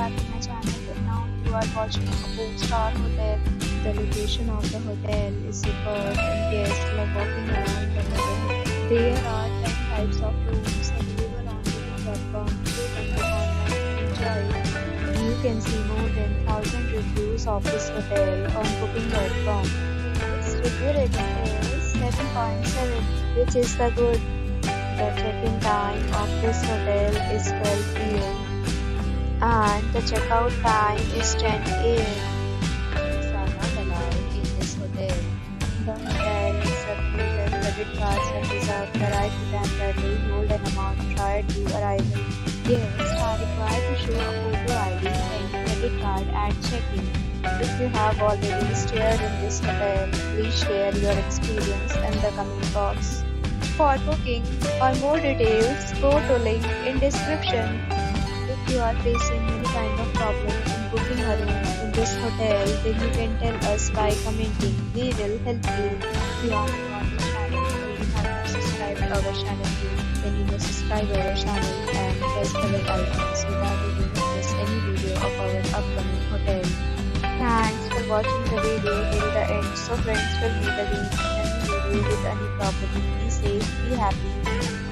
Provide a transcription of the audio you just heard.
back to my channel, and now you are watching a 4-star hotel. The location of the hotel is superb and guests love walking around the neighborhood. There are 10 types of rooms available on booking.com. You can book online and enjoy it. You can see more than 1,000 reviews of this hotel on booking.com. Its review rating is 7.7, which is the good. The check-in time of this hotel is 12 p.m. and the checkout time is 10 a.m. Pets are not allowed in this hotel. The hotel accepts major credit cards and reserves the right to temporarily hold an amount prior to arrival. Guests are required to show a photo ID and credit card at check-in. If you have already stayed in this hotel, please share your experience in the comment box. For booking or more details, go to link in description. If you are facing any kind of problem in booking a room in this hotel, then you can tell us by commenting. We will help you. If you are new on this channel or you have not subscribed our channel yet, then you must subscribe our channel and press the bell icon so that you will not miss any video of our upcoming hotel. Thanks for watching the video till the end. So friends, will meet again in a new video with any problem. Be safe, be happy.